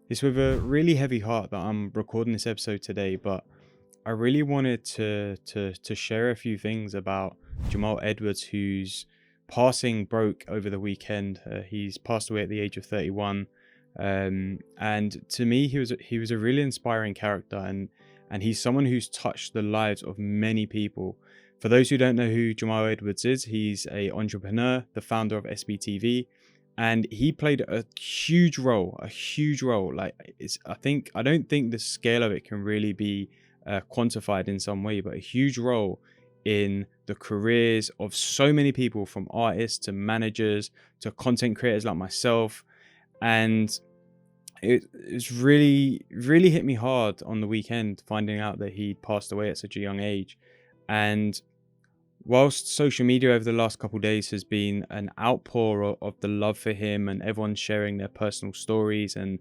It's with a really heavy heart that I'm recording this episode today, but I really wanted to share a few things about Jamal Edwards, whose passing broke over the weekend. He's passed away at the age of 31, and to me, he was a really inspiring character, and he's someone who's touched the lives of many people. For those who don't know who Jamal Edwards is, he's a entrepreneur, the founder of SBTV, and he played a huge role. Like I don't think the scale of it can really be quantified in some way, but a huge role in the careers of so many people, from artists to managers to content creators like myself. And it's really hit me hard on the weekend finding out that he passed away at such a young age. And whilst social media over the last couple of days has been an outpour of the love for him, and everyone sharing their personal stories and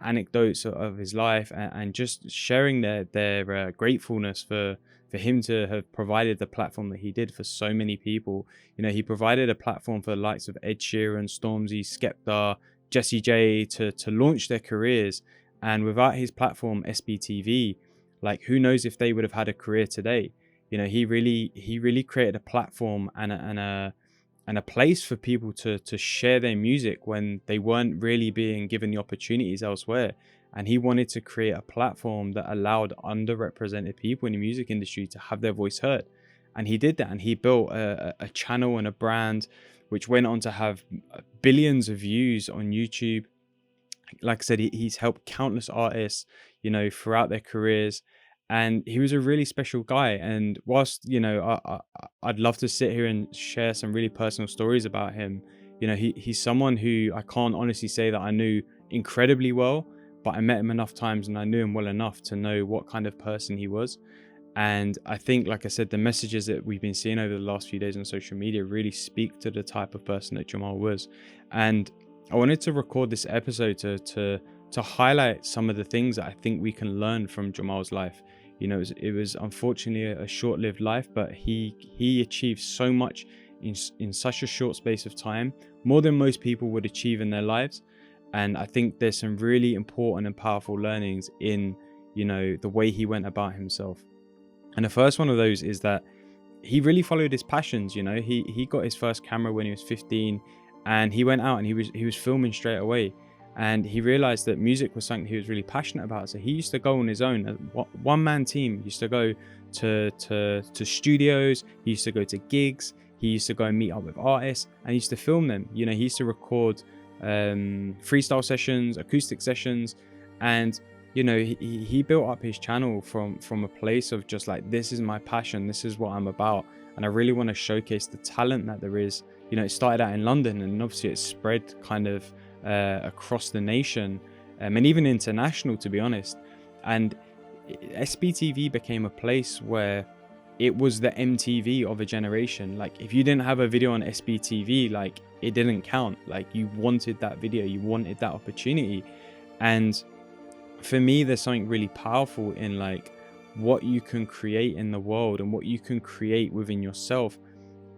anecdotes of his life, and just sharing their gratefulness for him to have provided the platform that he did for so many people. You know, he provided a platform for the likes of Ed Sheeran, Stormzy, Skepta, Jessie J to launch their careers. And without his platform, SBTV, like, who knows if they would have had a career today. You know, he really created a platform and a place for people to share their music when they weren't really being given the opportunities elsewhere. And he wanted to create a platform that allowed underrepresented people in the music industry to have their voice heard. And he did that, and he built a channel and a brand which went on to have billions of views on YouTube. Like I said, he's helped countless artists, you know, throughout their careers. And he was a really special guy. And whilst, you know, I'd love to sit here and share some really personal stories about him, you know, he's someone who I can't honestly say that I knew incredibly well, but I met him enough times and I knew him well enough to know what kind of person he was. And I think, like I said, the messages that we've been seeing over the last few days on social media really speak to the type of person that Jamal was. And I wanted to record this episode to highlight some of the things that I think we can learn from Jamal's life. You know, it was unfortunately a short-lived life, but he achieved so much in such a short space of time, more than most people would achieve in their lives. And I think there's some really important and powerful learnings in, you know, the way he went about himself. And the first one of those is that he really followed his passions. You know, he got his first camera when he was 15, and he went out and he was filming straight away. And he realized that music was something he was really passionate about. So he used to go on his own, a one-man team. He used to go to studios. He used to go to gigs. He used to go and meet up with artists, and he used to film them. You know, he used to record freestyle sessions, acoustic sessions. And you know, he built up his channel from a place of just like, this is my passion, this is what I'm about, and I really want to showcase the talent that there is. You know, it started out in London, and obviously it spread kind of across the nation, and even international, to be honest. And SBTV became a place where it was the MTV of a generation. Like, if you didn't have a video on SBTV, like, it didn't count. Like, you wanted that video, you wanted that opportunity. And for me, there's something really powerful in like what you can create in the world and what you can create within yourself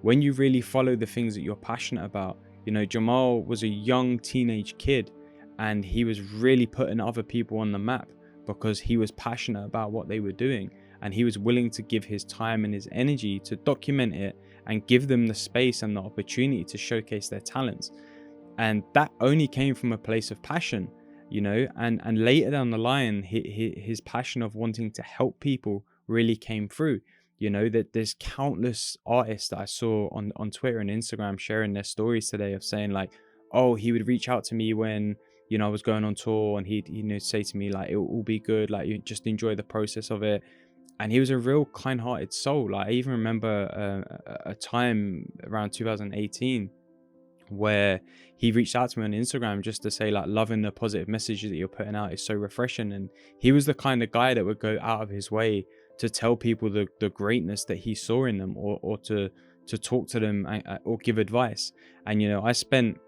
when you really follow the things that you're passionate about. You know, Jamal was a young teenage kid, and he was really putting other people on the map because he was passionate about what they were doing, and he was willing to give his time and his energy to document it and give them the space and the opportunity to showcase their talents. And that only came from a place of passion. You know, and later down the line, his passion of wanting to help people really came through. You know, that there's countless artists that I saw on Twitter and Instagram sharing their stories today of saying like, oh, he would reach out to me when, you know, I was going on tour, and he'd, you know, say to me like, it will all be good, like, you just enjoy the process of it. And he was a real kind-hearted soul. Like, I even remember a time around 2018 where he reached out to me on Instagram just to say like, loving the positive messages that you're putting out is so refreshing. And he was the kind of guy that would go out of his way to tell people the greatness that he saw in them, or to talk to them, or give advice. And you know, I spent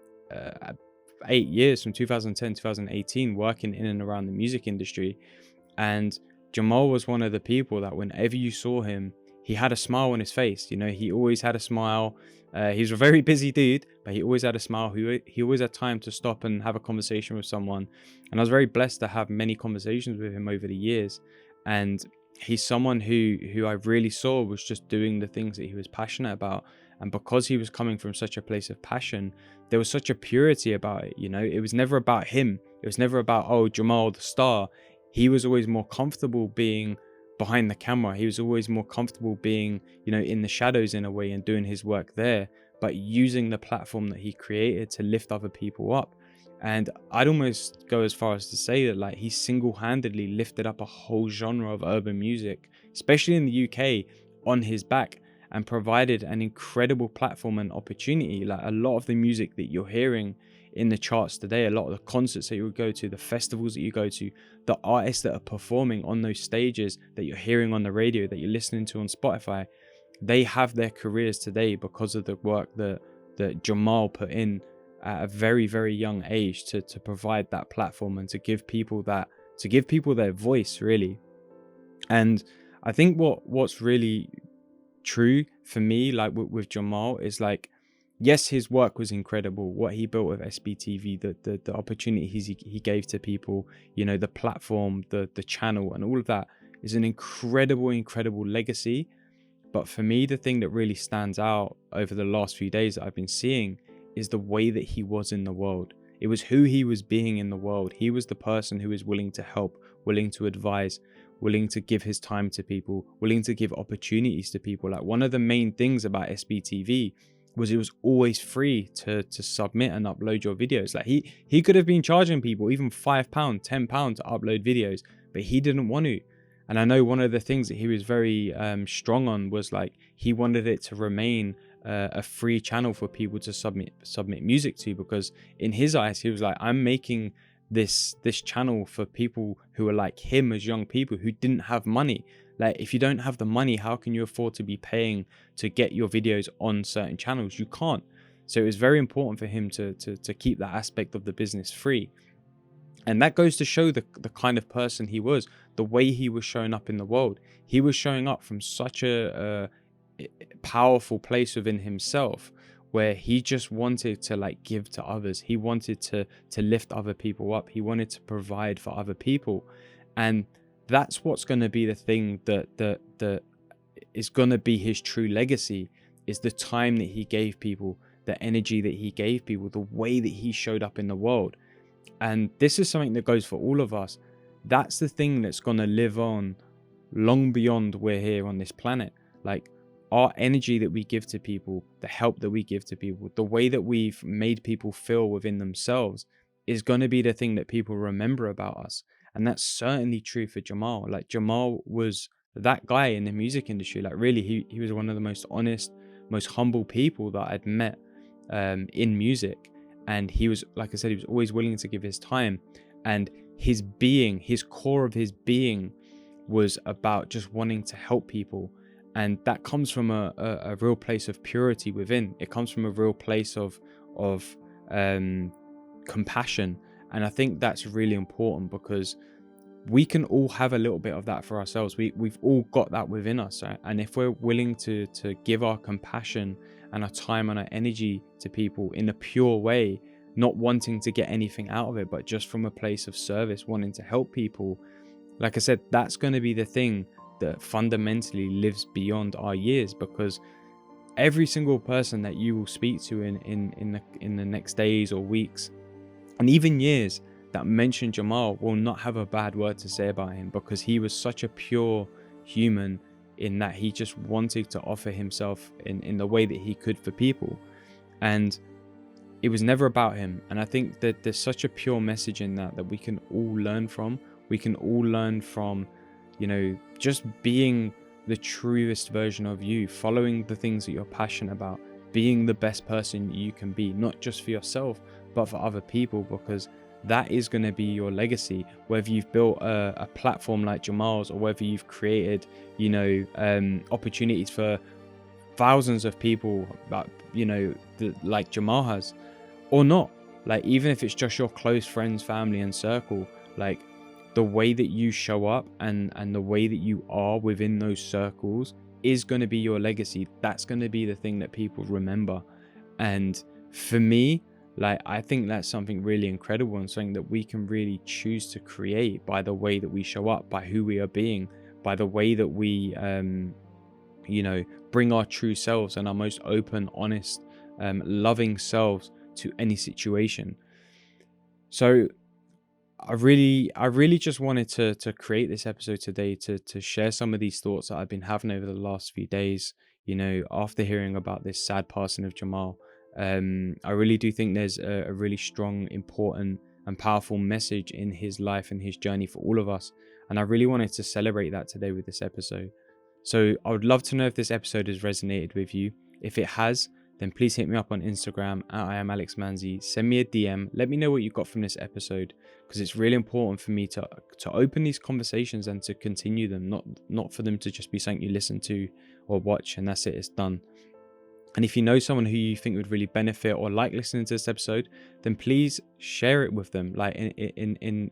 8 years from 2010 2018 working in and around the music industry, and Jamal was one of the people that whenever you saw him, he had a smile on his face. You know, he always had a smile. He's a very busy dude, but he always had a smile. He always had time to stop and have a conversation with someone. And I was very blessed to have many conversations with him over the years. And he's someone who I really saw was just doing the things that he was passionate about. And because he was coming from such a place of passion, there was such a purity about it. You know, it was never about him. It was never about, oh, Jamal, the star. He was always more comfortable being behind the camera. He was always more comfortable being, you know, in the shadows in a way and doing his work there, but using the platform that he created to lift other people up. And I'd almost go as far as to say that, like, he single-handedly lifted up a whole genre of urban music, especially in the UK, on his back, and provided an incredible platform and opportunity. Like, a lot of the music that you're hearing in the charts today, a lot of the concerts that you would go to, the festivals that you go to, the artists that are performing on those stages that you're hearing on the radio, that you're listening to on Spotify, they have their careers today because of the work that Jamal put in at a very, very young age to provide that platform and to give people their voice, really. And I think what's really true for me, like with Jamal, is like, yes, his work was incredible. What he built with SBTV, the opportunities he gave to people, you know, the platform, the channel, and all of that is an incredible legacy. But for me, the thing that really stands out over the last few days that I've been seeing is the way that he was in the world. It was who he was being in the world. He was the person who was willing to help, willing to advise, willing to give his time to people, willing to give opportunities to people. Like, one of the main things about SBTV was it was always free to submit and upload your videos. Like, he could have been charging people even £5, £10 to upload videos, but he didn't want to. And I know one of the things that he was very strong on was, like, he wanted it to remain a free channel for people to submit music to, because in his eyes, he was like, I'm making this channel for people who are like him, as young people who didn't have money. Like, if you don't have the money, how can you afford to be paying to get your videos on certain channels? You can't. So it was very important for him to keep that aspect of the business free. And that goes to show the kind of person he was, the way he was showing up in the world. He was showing up from such a powerful place within himself, where he just wanted to, like, give to others. He wanted to lift other people up. He wanted to provide for other people. And that's what's going to be the thing that is going to be his true legacy, is the time that he gave people, the energy that he gave people, the way that he showed up in the world. And this is something that goes for all of us. That's the thing that's going to live on long beyond we're here on this planet. Like, our energy that we give to people, the help that we give to people, the way that we've made people feel within themselves is going to be the thing that people remember about us. And that's certainly true for Jamal. Like, Jamal was that guy in the music industry. Like, really, he was one of the most honest, most humble people that I'd met in music. And he was, like I said, he was always willing to give his time. And his being, his core of his being was about just wanting to help people. And that comes from a real place of purity within. It comes from a real place of compassion. And I think that's really important, because we can all have a little bit of that for ourselves. We've all got that within us, right? And if we're willing to give our compassion and our time and our energy to people in a pure way, not wanting to get anything out of it, but just from a place of service, wanting to help people, like I said, that's going to be the thing that fundamentally lives beyond our years. Because every single person that you will speak to in the next days or weeks and even years that mention Jamal will not have a bad word to say about him, because he was such a pure human in that he just wanted to offer himself in the way that he could for people. And it was never about him. And I think that there's such a pure message in that we can all learn from. We can all learn from, you know, just being the truest version of you, following the things that you're passionate about, being the best person you can be, not just for yourself, but for other people, because that is going to be your legacy. Whether you've built a platform like Jamal's, or whether you've created, you know, opportunities for thousands of people, you know, like Jamal has, or not. Like, even if it's just your close friends, family, and circle, like, the way that you show up and the way that you are within those circles is going to be your legacy. That's going to be the thing that people remember. And for me, like, I think that's something really incredible and something that we can really choose to create by the way that we show up, by who we are being, by the way that we, bring our true selves and our most open, honest, loving selves to any situation. So I really just wanted to create this episode today to share some of these thoughts that I've been having over the last few days, after hearing about this sad passing of Jamal. I really do think there's a really strong, important and powerful message in his life and his journey for all of us. And I really wanted to celebrate that today with this episode. So I would love to know if this episode has resonated with you. If it has, then please hit me up on Instagram at @IamAlexManzi. Send me a DM. Let me know what you got from this episode, because it's really important for me to open these conversations and to continue them, not for them to just be something you listen to or watch and that's it, it's done. And if you know someone who you think would really benefit or like listening to this episode, then please share it with them. Like in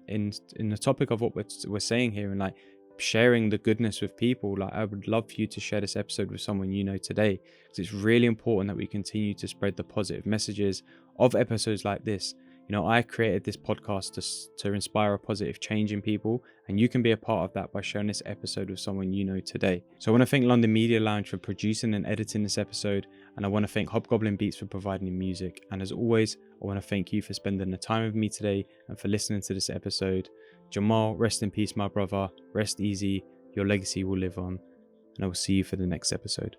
the topic of what we're saying here, and like sharing the goodness with people. Like, I would love for you to share this episode with someone you know today, because it's really important that we continue to spread the positive messages of episodes like this. I created this podcast to inspire a positive change in people, and you can be a part of that by sharing this episode with someone you know today. So I want to thank London Media Lounge for producing and editing this episode, and I want to thank Hobgoblin Beats for providing the music. And as always, I want to thank you for spending the time with me today and for listening to this episode. Jamal, rest in peace, my brother. Rest easy. Your legacy will live on. And I will see you for the next episode.